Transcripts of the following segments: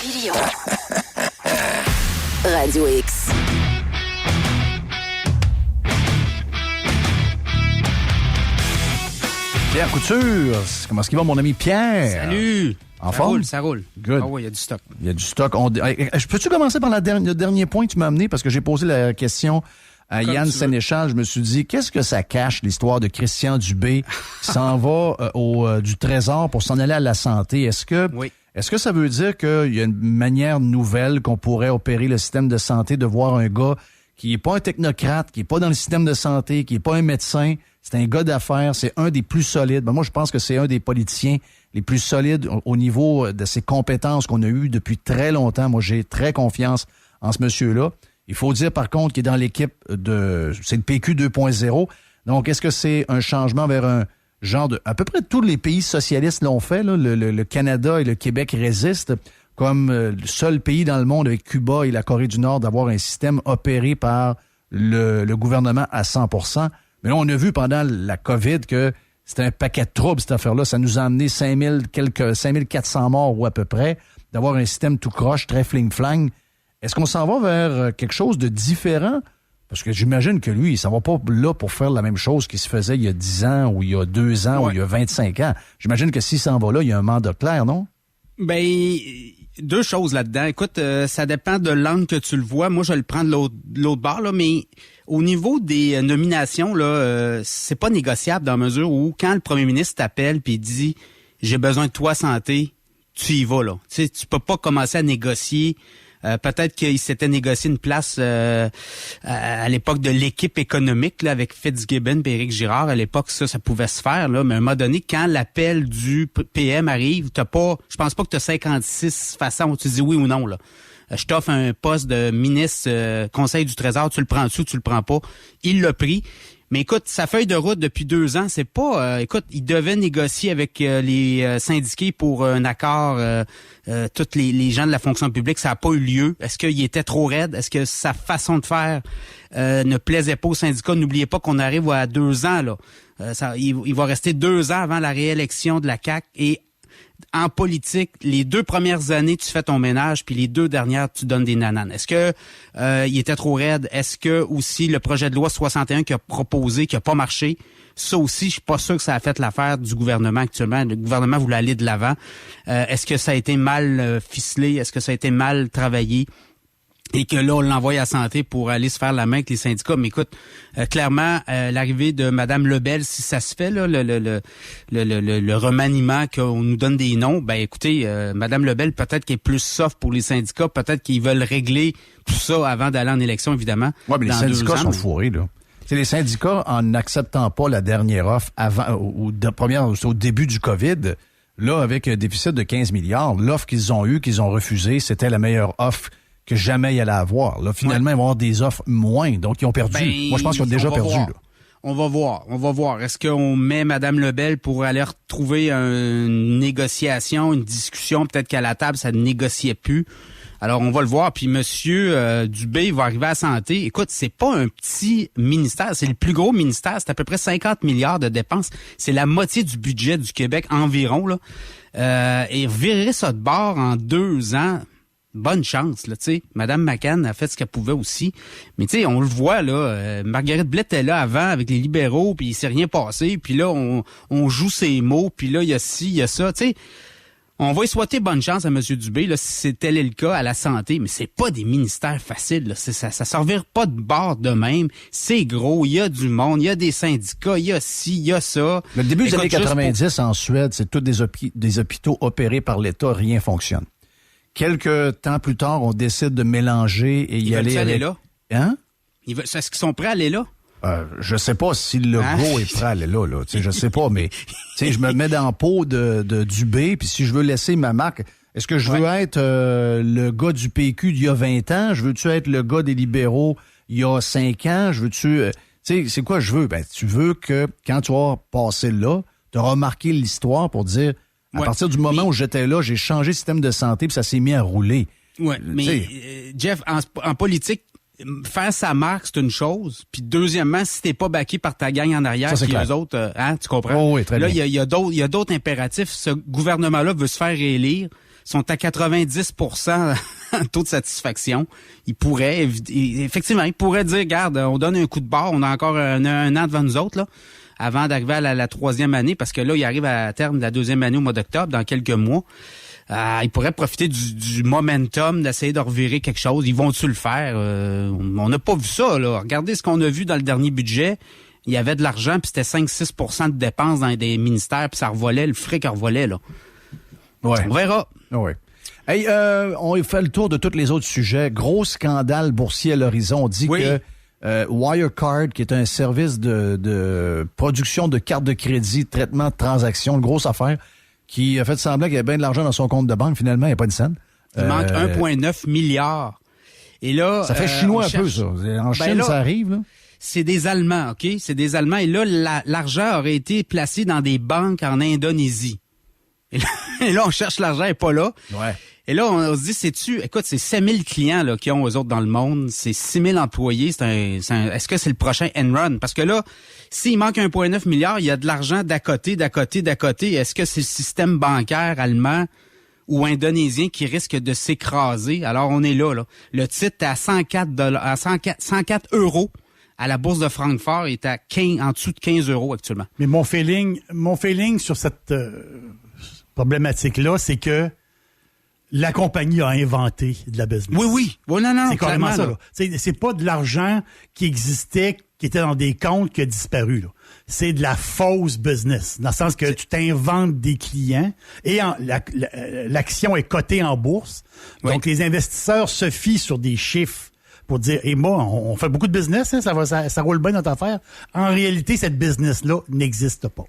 Filion. Radio X. Pierre Couture, comment est-ce qu'il va, mon ami Pierre? Salut! En forme? Ça roule. Good. Ah oui, il y a du stock. Il y a du stock. Peux-tu commencer par le dernier point que tu m'as amené? Parce que j'ai posé la question à Comme Yann tu veux. Sénéchal. Je me suis dit, qu'est-ce que ça cache, l'histoire de Christian Dubé qui s'en va du Trésor pour s'en aller à la santé? Est-ce que ça veut dire qu'il y a une manière nouvelle qu'on pourrait opérer le système de santé, de voir un gars qui est pas un technocrate, qui est pas dans le système de santé, qui est pas un médecin, c'est un gars d'affaires, c'est un des plus solides. Ben moi, je pense que c'est un des politiciens les plus solides au niveau de ses compétences qu'on a eues depuis très longtemps. Moi, j'ai très confiance en ce monsieur-là. Il faut dire, par contre, qu'il est dans l'équipe c'est le PQ 2.0. Donc, est-ce que c'est un changement vers un genre de... À peu près tous les pays socialistes l'ont fait, là. Le Canada et le Québec résistent comme le seul pays dans le monde avec Cuba et la Corée du Nord d'avoir un système opéré par le gouvernement à 100%. Mais là, on a vu pendant la COVID que c'était un paquet de troubles, cette affaire-là. Ça nous a amené 5400 morts ou à peu près, d'avoir un système tout croche, très fling-flang. Est-ce qu'on s'en va vers quelque chose de différent? Parce que j'imagine que lui, il s'en va pas là pour faire la même chose qu'il se faisait il y a 10 ans ou il y a 2 ans ou il y a 25 ans. J'imagine que s'il s'en va là, il y a un mandat clair, non? Ben, deux choses là-dedans. Écoute, ça dépend de l'angle que tu le vois. Moi, je le prends de l'autre bord, là, mais au niveau des nominations, là, c'est pas négociable dans la mesure où quand le premier ministre t'appelle puis il dit « J'ai besoin de toi santé », tu y vas, là. Tu sais, tu peux pas commencer à négocier. Peut-être qu'il s'était négocié une place à l'époque de l'équipe économique là, avec Fitzgibbon et Éric Girard. À l'époque, ça pouvait se faire. Là, mais à un moment donné, quand l'appel du PM arrive, je pense pas que tu as 56 façons où tu dis oui ou non. Là. Je t'offre un poste de ministre Conseil du Trésor, tu le prends-tu ou tu le prends pas? Il l'a pris. Mais écoute, sa feuille de route depuis 2 ans, c'est pas... écoute, il devait négocier avec les syndiqués pour un accord, tous les gens de la fonction publique, ça n'a pas eu lieu. Est-ce qu'il était trop raide? Est-ce que sa façon de faire ne plaisait pas aux syndicats? N'oubliez pas qu'on arrive à 2 ans, là. Il va rester 2 ans avant la réélection de la CAQ et en politique, les 2 premières années, tu fais ton ménage, puis les 2 dernières, tu donnes des nananes. Est-ce que il était trop raide? Est-ce que aussi le projet de loi 61 qu'il a proposé, qui a pas marché, ça aussi, je suis pas sûr que ça a fait l'affaire du gouvernement actuellement. Le gouvernement voulait aller de l'avant. Est-ce que ça a été mal ficelé? Est-ce que ça a été mal travaillé? Et que là, on l'envoie à santé pour aller se faire la main avec les syndicats. Mais écoute, clairement, l'arrivée de Mme Lebel, si ça se fait, là, le remaniement, qu'on nous donne des noms, ben écoutez, Mme Lebel, peut-être qu'elle est plus soft pour les syndicats, peut-être qu'ils veulent régler tout ça avant d'aller en élection, évidemment. Oui, mais les syndicats sont fourrés, là. C'est les syndicats, en n'acceptant pas la dernière offre au début du COVID, là, avec un déficit de 15 milliards, l'offre qu'ils ont refusée, c'était la meilleure offre que jamais il allait avoir. Là, finalement, ils vont avoir des offres moins. Donc, ils ont perdu. Moi, je pense qu'ils ont déjà perdu. Là. On va voir. Est-ce qu'on met Mme Lebel pour aller retrouver une négociation, une discussion? Peut-être qu'à la table, ça ne négociait plus. Alors, on va le voir. Puis, Monsieur Dubé va arriver à la santé. Écoute, c'est pas un petit ministère. C'est le plus gros ministère. C'est à peu près 50 milliards de dépenses. C'est la moitié du budget du Québec environ. Là. Et virer ça de bord en 2 ans... Bonne chance, là, tu sais. Mme McCann a fait ce qu'elle pouvait aussi. Mais tu sais, on le voit, là, Marguerite Blais était là avant avec les libéraux, puis il s'est rien passé. Puis là, on joue ses mots, puis là, il y a ci, il y a ça. Tu sais, on va y souhaiter bonne chance à M. Dubé, là, si c'est tel est le cas, à la santé. Mais c'est pas des ministères faciles, là. Ça servira pas de bord de même. C'est gros, il y a du monde, il y a des syndicats, il y a ci, il y a ça. Le début des années 90 en Suède, c'est tous des hôpitaux opérés par l'État, rien fonctionne. Quelques temps plus tard, on décide de mélanger et y aller avec... là? Hein? Est-ce qu'ils sont prêts à aller là? Je sais pas si le go est prêt à aller là. Je sais pas, mais je me mets dans la peau de Dubé, puis si je veux laisser ma marque, est-ce que je veux être le gars du PQ d'il y a 20 ans? Je veux-tu être le gars des libéraux il y a 5 ans? Je veux-tu... c'est quoi je veux? Ben, tu veux que quand tu vas passer là, tu auras marqué l'histoire pour dire... À partir du moment où j'étais là, j'ai changé le système de santé puis ça s'est mis à rouler. Oui, mais Jeff, en politique, faire sa marque, c'est une chose. Puis deuxièmement, si t'es pas backé par ta gang en arrière, puis les autres, tu comprends? Oh, oui, très là, bien. il y a d'autres impératifs. Ce gouvernement-là veut se faire réélire. sont à 90% taux de satisfaction. Ils pourraient dire, regarde, on donne un coup de barre, on a encore un an devant nous autres, là, avant d'arriver à la troisième année, parce que là, il arrive à terme de la deuxième année au mois d'octobre, dans quelques mois. Ils pourraient profiter du momentum, d'essayer de revirer quelque chose. Ils vont-tu le faire? On n'a pas vu ça, là. Regardez ce qu'on a vu dans le dernier budget. Il y avait de l'argent, puis c'était 5-6% de dépenses dans des ministères, puis ça revolait, le fric revolait, là. Ouais. On verra. Ouais. Hey, on fait le tour de tous les autres sujets. Gros scandale boursier à l'horizon. On dit que Wirecard, qui est un service de production de cartes de crédit, traitement de transactions, une grosse affaire, qui a fait semblant qu'il y avait bien de l'argent dans son compte de banque. Finalement, il n'y a pas une scène. Il manque 1,9 milliard. Et là, ça fait chinois un peu, ça. En Chine, là, ça arrive, là. C'est des Allemands, OK? C'est des Allemands. Et là, l'argent aurait été placé dans des banques en Indonésie. Et là on cherche l'argent, il n'est pas là. Ouais. Et là, on se dit, écoute, c'est 7000 clients là, qui ont eux autres dans le monde. C'est 6000 employés. Est-ce que c'est le prochain Enron? Parce que là, s'il manque 1,9 milliard, il y a de l'argent d'à côté. Est-ce que c'est le système bancaire allemand ou indonésien qui risque de s'écraser? Alors, on est là. Le titre est à 104 euros. À la bourse de Francfort, il est en dessous de 15 euros actuellement. Mais mon feeling sur cette problématique-là, c'est que la compagnie a inventé de la business. Oui. Non, c'est carrément ça. Là. C'est pas de l'argent qui existait, qui était dans des comptes, qui a disparu. Là. C'est de la fausse business, dans le sens que tu t'inventes des clients et l'action est cotée en bourse. Oui. Donc, les investisseurs se fient sur des chiffres pour dire, et moi, on fait beaucoup de business, hein, ça roule bien notre affaire. En réalité, cette business-là n'existe pas.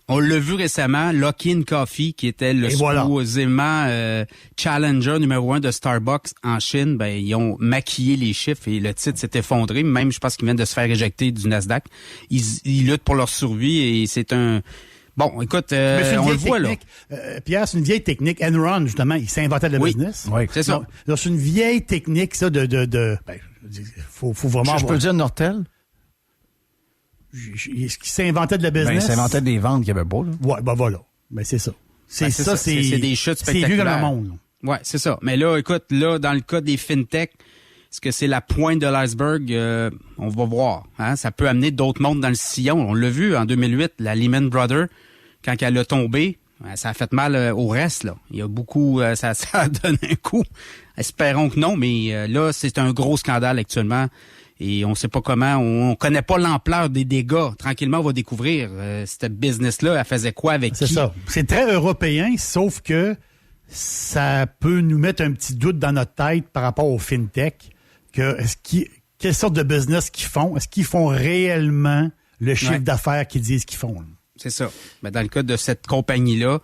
On l'a vu récemment, Luckin Coffee, qui était le supposément challenger numéro 1 de Starbucks en Chine, ben ils ont maquillé les chiffres et le titre s'est effondré. Même, je pense qu'ils viennent de se faire éjecter du Nasdaq. Ils luttent pour leur survie et c'est un... Bon, écoute, on le voit, là. Pierre, c'est une vieille technique. Enron, justement, il s'est inventé de la business. Oui, c'est ça. Donc, c'est une vieille technique, ça, faut vraiment... Je peux dire Nortel? Est-ce qu'il s'inventait de la business? Ben, il s'inventait des ventes qu'il n'y avait pas, là. Ouais, ben voilà. Ben, c'est ça. C'est des chutes spectaculaires. C'est vieux dans le monde. Ouais, c'est ça. Mais là, écoute, dans le cas des fintech, est-ce que c'est la pointe de l'iceberg? On va voir. Hein? Ça peut amener d'autres mondes dans le sillon. On l'a vu en 2008, la Lehman Brothers, quand elle a tombé, ça a fait mal au reste, là. Il y a beaucoup... ça a donné un coup. Espérons que non, mais là, c'est un gros scandale actuellement. Et on ne sait pas comment, on connaît pas l'ampleur des dégâts. Tranquillement, on va découvrir cette business-là, elle faisait quoi avec qui? C'est ça. C'est très européen, sauf que ça peut nous mettre un petit doute dans notre tête par rapport au fintech. Quelle sorte de business qu'ils font? Est-ce qu'ils font réellement le chiffre d'affaires qu'ils disent qu'ils font? Là? C'est ça. Mais dans le cas de cette compagnie-là,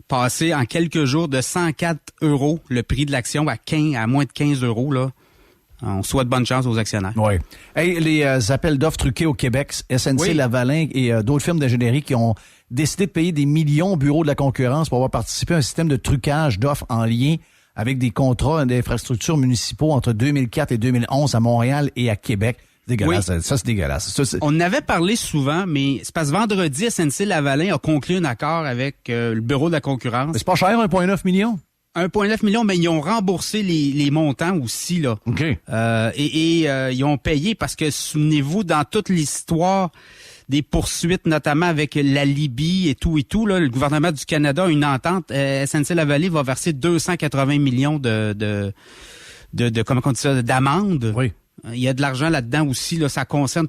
passer en quelques jours de 104 euros le prix de l'action à moins de 15 euros, là. On souhaite bonne chance aux actionnaires. Oui. Hey, les appels d'offres truqués au Québec, SNC Lavalin et d'autres firmes d'ingénierie qui ont décidé de payer des millions au bureau de la concurrence pour avoir participé à un système de trucage d'offres en lien avec des contrats d'infrastructures municipaux entre 2004 et 2011 à Montréal et à Québec. C'est dégueulasse. Oui. Ça, c'est dégueulasse. On en avait parlé souvent, mais c'est parce que vendredi, SNC Lavalin a conclu un accord avec le bureau de la concurrence. Mais c'est pas cher, 1,9 million? 1,9 million, mais ils ont remboursé les montants aussi, là. OK. Ils ont payé parce que, souvenez-vous, dans toute l'histoire des poursuites, notamment avec la Libye et tout, là, le gouvernement du Canada a une entente. SNC Lavalin va verser 280 millions de comment on dit ça, d'amendes. Oui. Il y a de l'argent là-dedans aussi, là, ça concerne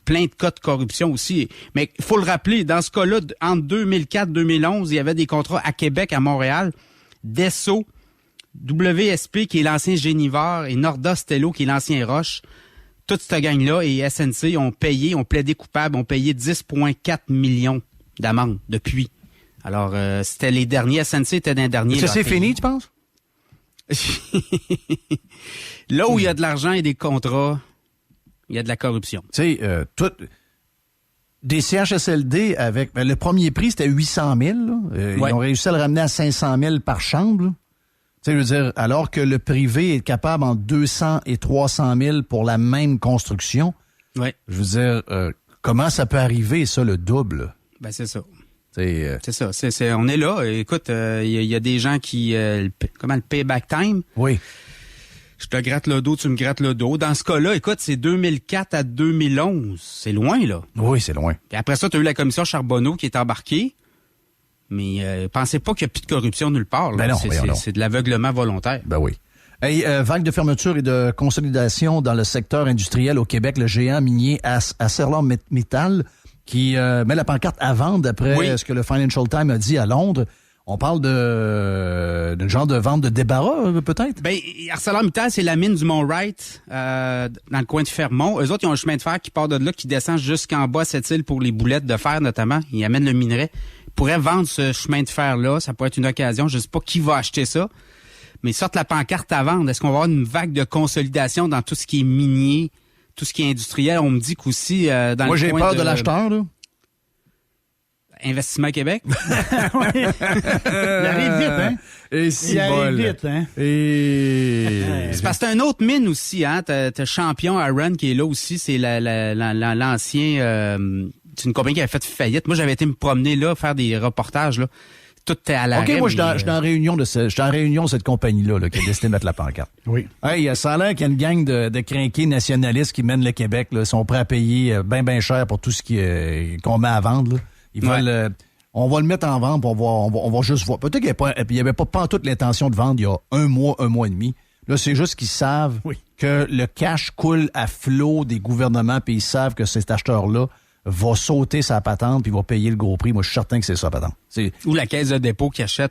plein de cas de corruption aussi. Mais il faut le rappeler, dans ce cas-là, entre 2004 et 2011, il y avait des contrats à Québec, à Montréal, Desso, WSP, qui est l'ancien Génivore, et Norda Stello, qui est l'ancien Roche. Toute cette gang-là et SNC ont plaidé coupable, ont payé 10,4 millions d'amendes depuis. Alors, c'était les derniers. SNC était d'un dernier. Ça, c'est fini, tu penses? Là où il y a de l'argent et des contrats, il y a de la corruption. Tu sais, des CHSLD avec... le premier prix, c'était 800 000. Ils ont réussi à le ramener à 500 000 par chambre. Tu sais, je veux dire, alors que le privé est capable entre 200 et 300 000 pour la même construction. Ouais. Je veux dire, comment ça peut arriver, ça, le double? Ben, c'est ça. C'est ça. On est là. Écoute, il y a des gens qui... le payback time? Oui. Je te gratte le dos, tu me grattes le dos. Dans ce cas-là, écoute, c'est 2004 à 2011. C'est loin, là. Oui, c'est loin. Puis après ça, tu as eu la commission Charbonneau qui est embarquée. Mais pensez pas qu'il n'y a plus de corruption nulle part. Là. Ben non, c'est de l'aveuglement volontaire. Ben oui. Hey, vague de fermeture et de consolidation dans le secteur industriel au Québec. Le géant minier ArcelorMittal qui met la pancarte à vendre d'après ce que le Financial Times a dit à Londres. On parle d'un genre de vente de débarras, peut-être? Ben, ArcelorMittal, c'est la mine du Mont-Wright, dans le coin de Fermont. Eux autres, ils ont un chemin de fer qui part de là, qui descend jusqu'en bas à cette île pour les boulettes de fer, notamment. Ils amènent le minerai. Ils pourraient vendre ce chemin de fer-là. Ça pourrait être une occasion. Je ne sais pas qui va acheter ça. Mais sorte la pancarte à vendre. Est-ce qu'on va avoir une vague de consolidation dans tout ce qui est minier, tout ce qui est industriel? On me dit qu'aussi, dans le coin Moi, j'ai peur de l'acheteur, là. Investissement Québec. Il arrive vite, hein? Et Il arrive vite, hein? C'est parce que t'as une autre mine aussi, hein? T'as Champion Iron qui est là aussi. C'est l'ancien... c'est une compagnie qui avait fait faillite. Moi, j'avais été me promener là, faire des reportages, là. Tout est à l'arrêt. OK, moi, je suis en réunion de cette compagnie-là, là, qui a décidé de mettre la pancarte. Oui. Hey, ça a l'air qu'il y a une gang de crinqués nationalistes qui mènent le Québec, là. Ils sont prêts à payer bien cher pour tout ce qu'on met à vendre, là. Ils veulent, on va le mettre en vente, on va juste voir. Peut-être qu'il n'y avait pas toute l'intention de vendre il y a un mois et demi. Là, c'est juste qu'ils savent que le cash coule à flot des gouvernements, puis ils savent que cet acheteur-là va sauter sa patente puis va payer le gros prix. Moi, je suis certain que c'est ça, patente. Ou la caisse de dépôt qui achète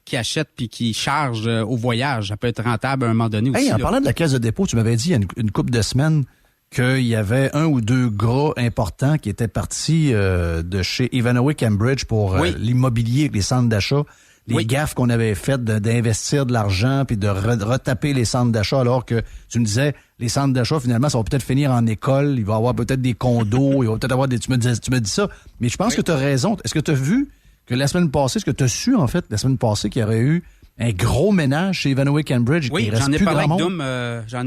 qui achète puis qui charge au voyage. Ça peut être rentable à un moment donné aussi. Hey, en parlant de la caisse de dépôt, tu m'avais dit il y a une couple de semaines qu'il y avait un ou deux gras importants qui étaient partis de chez Ivanhoe Cambridge pour l'immobilier, les centres d'achat, les gaffes qu'on avait faites d'investir de l'argent puis de retaper les centres d'achat, alors que tu me disais, les centres d'achat, finalement, ça va peut-être finir en école, il va y avoir peut-être des condos, il va peut-être avoir des... Tu me dis ça, mais je pense que tu as raison. Est-ce que tu as vu que la semaine passée, est-ce que tu as su, en fait, la semaine passée, qu'il y aurait eu un gros ménage chez Ivanhoe Cambridge? Oui, j'en ai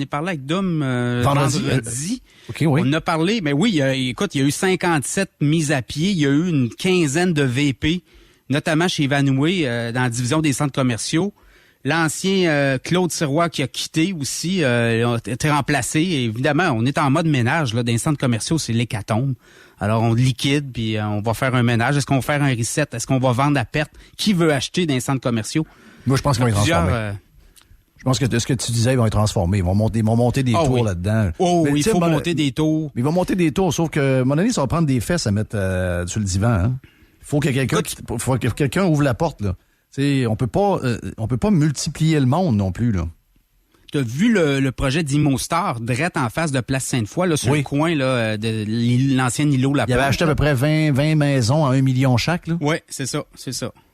parlé avec Dom vendredi. OK, oui. On a parlé, mais oui, écoute, il y a eu 57 mises à pied, il y a eu une quinzaine de VP, notamment chez Ivanhoe, dans la division des centres commerciaux. L'ancien Claude Sirois qui a quitté aussi, a été remplacé. Et évidemment, on est en mode ménage là, dans les centres commerciaux, c'est l'hécatombe. Alors, on liquide, puis on va faire un ménage. Est-ce qu'on va faire un reset? Est-ce qu'on va vendre à perte? Qui veut acheter dans les centres commerciaux? Moi, je pense qu'ils vont être transformés. Je pense que ce que tu disais, ils vont être transformés. Ils vont monter des tours là-dedans. Oh, mais il faut monter des tours. Ils vont monter des tours, sauf que, à un moment donné, ça va prendre des fesses à mettre sur le divan. Hein? Faut que quelqu'un ouvre la porte, là. T'sais, on peut pas multiplier le monde non plus, là. Tu as vu le projet d'Immostar, direct en face de Place Sainte-Foy, là, sur le coin là, de l'ancien îlot La Plante. Il avait acheté à peu près 20 maisons à 1 million chaque, là. Oui, c'est ça.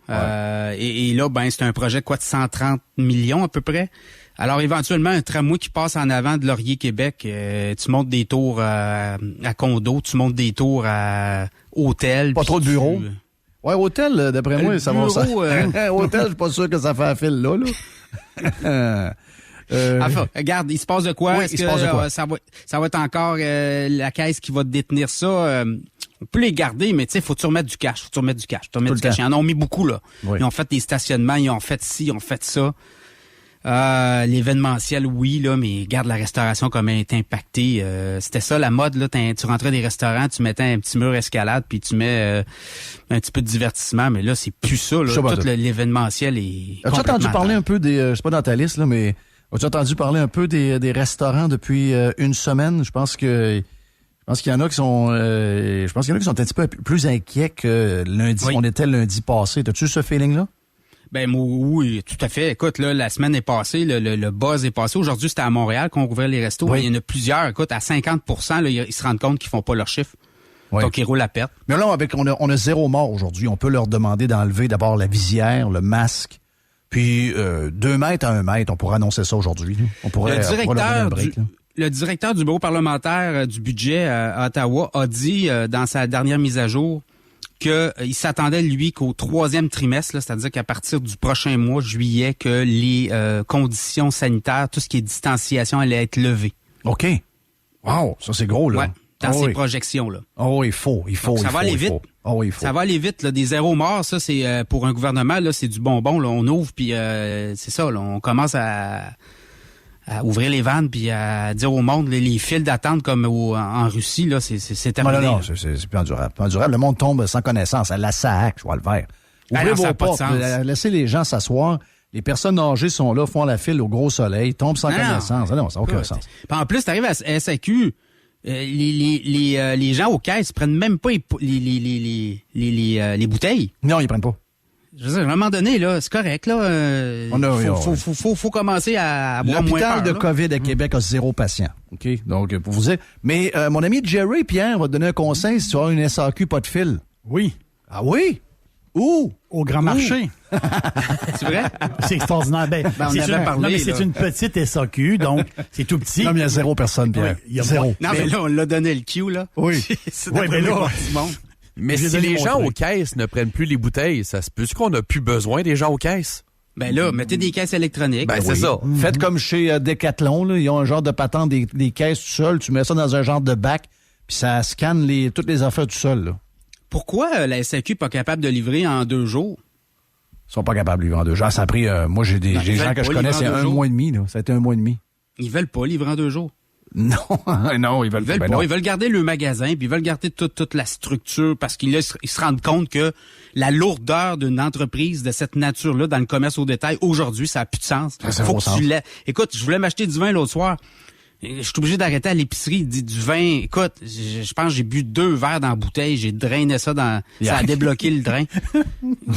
Ouais. Et là, ben, c'est un projet de 130 millions à peu près. Alors, éventuellement, un tramway qui passe en avant de Laurier-Québec, tu montes des tours à condo, tu montes des tours à hôtel. Pas trop de bureaux. Ouais, hôtel, d'après moi, ça va... Hôtel, je suis pas sûr que ça fait un fil là. Enfin, regarde, il se passe de quoi? Oui, Est-ce que ça va être encore la caisse qui va détenir ça? On peut les garder, mais tu sais, faut-tu remettre du cash? Ils en ont mis beaucoup, là. Oui. Ils ont fait des stationnements, ils ont fait ci, ils ont fait ça. L'événementiel, oui, là, mais regarde la restauration comme elle est impactée. C'était ça la mode, là. Tu rentrais des restaurants, tu mettais un petit mur escalade, puis tu mets un petit peu de divertissement, mais là, c'est plus ça, là. Tout l'événementiel est. As-tu entendu parler un peu des. C'est pas dans ta liste, là, mais as-tu entendu parler un peu des restaurants depuis une semaine? Je pense qu'il y en a qui sont un petit peu plus inquiets que lundi. Oui. On était lundi passé. T'as-tu ce feeling-là? Ben oui, tout à fait. Écoute, là, la semaine est passée, le buzz est passé. Aujourd'hui, c'était à Montréal qu'on rouvrait les restos. Oui. Il y en a plusieurs. Écoute, à 50%, là, ils se rendent compte qu'ils font pas leur chiffre. Oui. Donc, ils roulent à perte. Mais là, on a 0 mort aujourd'hui. On peut leur demander d'enlever d'abord la visière, le masque, puis 2 mètres à 1 mètre. On pourrait annoncer ça aujourd'hui. On pourrait leur donner un break, le directeur du bureau parlementaire du budget à Ottawa a dit dans sa dernière mise à jour qu'il s'attendait, lui, qu'au 3e trimestre, là, c'est-à-dire qu'à partir du prochain mois, juillet, que les conditions sanitaires, tout ce qui est distanciation, allait être levé. OK. Wow, ça c'est gros, là. Ouais. dans ces projections-là. Oh, il faut. Ça va aller vite. Oh, il faut. Ça va aller vite, là. Des zéros morts, ça, c'est pour un gouvernement, là, c'est du bonbon, là. On ouvre, puis c'est ça, là. On commence à ouvrir les vannes, puis à dire au monde, les files d'attente comme en Russie, là, c'est terminé. Non, c'est plus endurable. Le monde tombe sans connaissance. À la SAC, je vois le vert. Ouvrez vos portes, laissez les gens s'asseoir. Les personnes âgées sont là, font la file au gros soleil, tombent sans connaissance. Non, ça n'a aucun sens. Puis en plus, t'arrives à SAQ, les gens aux caisses prennent même pas les bouteilles. Non, ils prennent pas. Je veux dire, à un moment donné, là, c'est correct, là. Faut commencer à boire moins peur. L'hôpital de COVID à Québec a 0 patient. OK? Donc, pour vous dire. Mais mon ami Jerry Pierre va te donner un conseil si tu as une SAQ pas de fil. Oui. Ah oui? Où? Au Grand Marché. C'est vrai? C'est extraordinaire. C'est une petite SAQ, donc c'est tout petit. Non, mais il y a 0 personne, Pierre. Oui, il y a 0. Non, mais là, on l'a donné le Q, là. Oui. Mais là, mais si les gens aux caisses ne prennent plus les bouteilles, ça se peut-tu qu'on n'a plus besoin des gens aux caisses? Ben là, mettez des caisses électroniques. Ben c'est ça. Faites comme chez Decathlon, là, ils ont un genre de patente des caisses tout seul, tu mets ça dans un genre de bac, puis ça scanne toutes les affaires tout seul, là. Pourquoi la SAQ n'est pas capable de livrer en 2 jours? Ils sont pas capables de livrer en 2 jours. Ça a pris, moi j'ai des gens que je connais, c'est 1 mois et demi, là. Ça a été 1 mois et demi. Ils veulent pas livrer en 2 jours. Non, non, ils veulent pas. Non. Ils veulent garder le magasin, puis ils veulent garder toute la structure, parce qu'ils se rendent compte que la lourdeur d'une entreprise de cette nature-là dans le commerce au détail, aujourd'hui, ça n'a plus de sens. Faut que tu Écoute, je voulais m'acheter du vin l'autre soir. Je suis obligé d'arrêter à l'épicerie, du vin. Écoute, je pense que j'ai bu 2 verres dans la bouteille, j'ai drainé ça ça a débloqué le drain.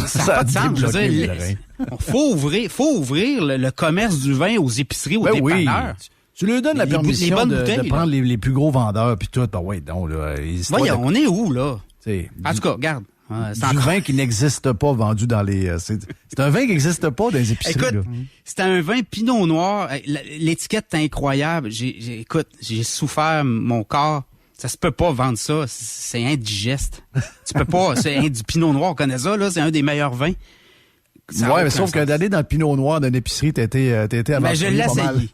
Ça n'a pas de sens. Je veux dire, faut ouvrir le commerce du vin aux épiceries, aux dépanneurs. Oui. Tu leur donnes la permission de prendre les plus gros vendeurs puis tout. Ben ouais, donc là. On est où, là? En tout cas, regarde. Du vin qui n'existe pas vendu dans les... c'est un vin qui n'existe pas dans les épiceries. Écoute, c'est un vin Pinot Noir. L'étiquette est incroyable. J'ai souffert mon corps. Ça se peut pas vendre ça. C'est indigeste. Tu peux pas. C'est du Pinot Noir, on connaît ça, là. C'est un des meilleurs vins. Ouais, mais sauf que d'aller dans le Pinot Noir d'une épicerie, t'as été avant. Ben, je l'ai essayé.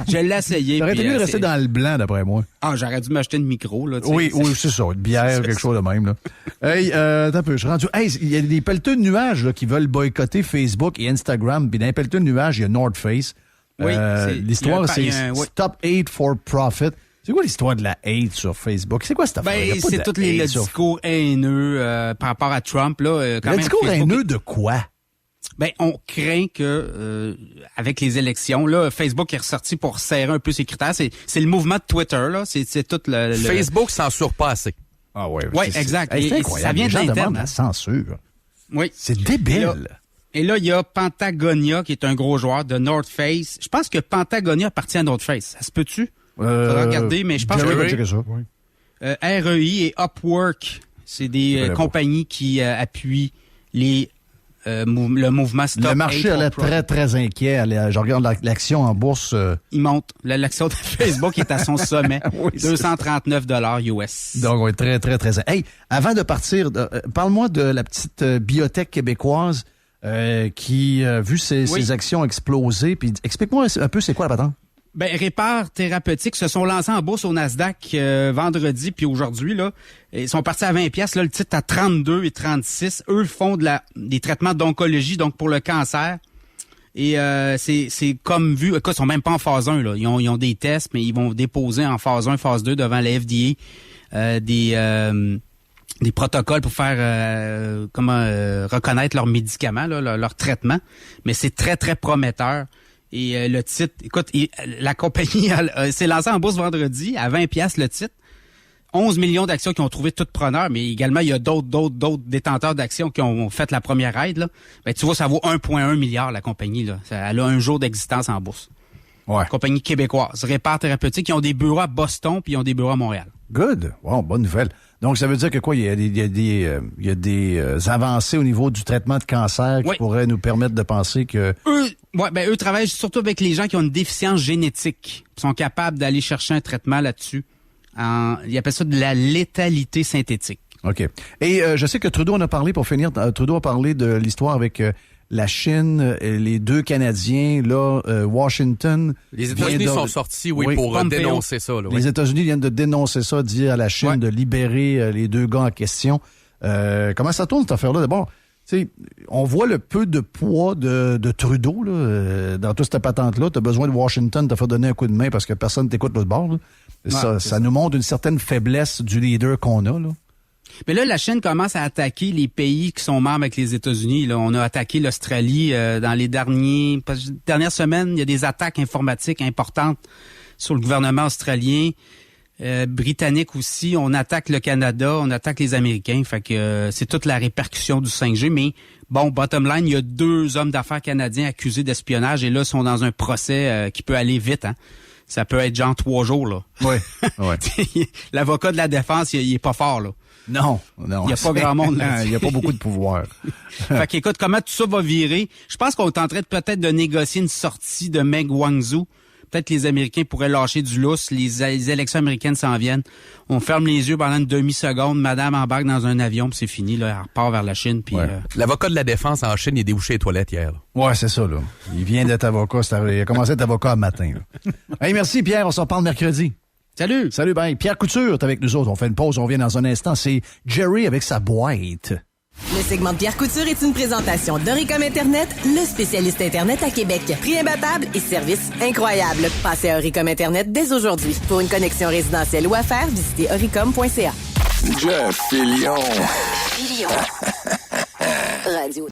Je l'ai essayé. T'aurais été mieux rester dans le blanc, d'après moi. Ah, j'aurais dû m'acheter une micro, là. Oui, c'est ça. Une bière, quelque chose de même, là. Hey, attends un peu, je suis rendu. Hey, il y a des pelleteux de nuages, là, qui veulent boycotter Facebook et Instagram. Puis dans les pelleteux de nuages, il y a North Face. Oui, l'histoire, c'est Stop Hate for Profit. C'est quoi l'histoire de la hate sur Facebook? C'est quoi cette affaire? Ben, c'est tous les discours haineux, par rapport à Trump, là. Le discours haineux de quoi? Ben, on craint que avec les élections, là, Facebook est ressorti pour serrer un peu ses critères. C'est le mouvement de Twitter, là. C'est tout le... Facebook censure pas assez. Ah ouais. Oui, exact. C'est incroyable. Ça vient de l'interne. La censure. Oui. C'est débile. Et là, il y a Pentagonia qui est un gros joueur de North Face. Je pense que Pentagonia appartient à North Face. Ça se peut-tu? Faudra regarder, mais je pense que REI et Upwork, c'est des compagnies qui appuient le mouvement Stop. Le marché allait très, très inquiet. Je regarde l'action en bourse. Il monte. L'action de Facebook est à son sommet. Oui, 239 US. Donc, on est très, très, très... Hey, avant de partir, parle-moi de la petite biotech québécoise qui a vu ses actions exploser. Puis explique-moi un peu c'est quoi la patente. Ben, Répar Thérapeutique se sont lancés en bourse au Nasdaq vendredi puis aujourd'hui là, ils sont partis à 20 pièces là, le titre à 32 et 36. Eux font des traitements d'oncologie donc pour le cancer. Et c'est comme vu, écoute, ils sont même pas en phase 1 là, ils ont des tests mais ils vont déposer en phase 1, phase 2 devant la FDA des protocoles pour faire reconnaître leurs médicaments là, leur traitement, mais c'est très très prometteur. Et le titre, écoute, la compagnie s'est lancée en bourse vendredi à 20 piastres le titre. 11 millions d'actions qui ont trouvé tout preneur, mais également, il y a d'autres détenteurs d'actions qui ont fait la première aide. Là. Ben, tu vois, ça vaut 1,1 milliard, la compagnie. Là. Elle a un jour d'existence en bourse. Ouais. Compagnie québécoise. Répar Thérapeutique, ils ont des bureaux à Boston puis ils ont des bureaux à Montréal. Good. Wow, bonne nouvelle. Donc, ça veut dire que quoi? Il y a des avancées au niveau du traitement de cancer qui pourraient nous permettre de penser que... Eux travaillent surtout avec les gens qui ont une déficience génétique. Ils sont capables d'aller chercher un traitement là-dessus. Ils appellent ça de la létalité synthétique. OK. Et je sais que Trudeau en a parlé, pour finir, Trudeau a parlé de l'histoire avec la Chine, les deux Canadiens, là, Washington... Les États-Unis sont sortis, pour dénoncer ça. Là, Les États-Unis viennent de dénoncer ça, dire à la Chine de libérer les deux gars en question. Comment ça tourne, cette affaire-là? D'abord, tu sais, on voit le peu de poids de Trudeau là, dans toute cette patente-là. Tu as besoin de Washington de te faire donner un coup de main parce que personne t'écoute de l'autre bord. Là. Ça nous montre une certaine faiblesse du leader qu'on a, là. Mais là, la Chine commence à attaquer les pays qui sont membres avec les États-Unis. Là, on a attaqué l'Australie dans les dernières semaines. Il y a des attaques informatiques importantes sur le gouvernement australien, britannique aussi. On attaque le Canada, on attaque les Américains. Fait que c'est toute la répercussion du 5G. Mais bon, bottom line, il y a 2 hommes d'affaires canadiens accusés d'espionnage et là, sont dans un procès qui peut aller vite. Hein. Ça peut être genre 3 jours, là. Oui. L'avocat de la défense, il est pas fort, là. Non. Il n'y a pas grand monde, là. Il n'y a pas beaucoup de pouvoir. Fait qu'écoute, comment tout ça va virer? Je pense qu'on tenterait peut-être de négocier une sortie de Meng Wanzhou. Peut-être que les Américains pourraient lâcher du lousse. Les élections américaines s'en viennent. On ferme les yeux pendant une demi-seconde. Madame embarque dans un avion, puis c'est fini. Là, elle repart vers la Chine. Puis, L'avocat de la défense en Chine, il est débouché les toilettes hier. Là. Ouais, c'est ça. Là. Il vient d'être avocat. Il a commencé à être avocat le matin. Hey, merci Pierre. On s'en parle mercredi. Salut! Salut, bye. Pierre Couture est avec nous autres. On fait une pause. On vient dans un instant. C'est Jerry avec sa boîte. Le segment de Pierre Couture est une présentation d'Oricom Internet, le spécialiste Internet à Québec. Prix imbattable et service incroyable. Passez à Oricom Internet dès aujourd'hui. Pour une connexion résidentielle ou affaires, visitez oricom.ca. Jeff Fillion. Radio.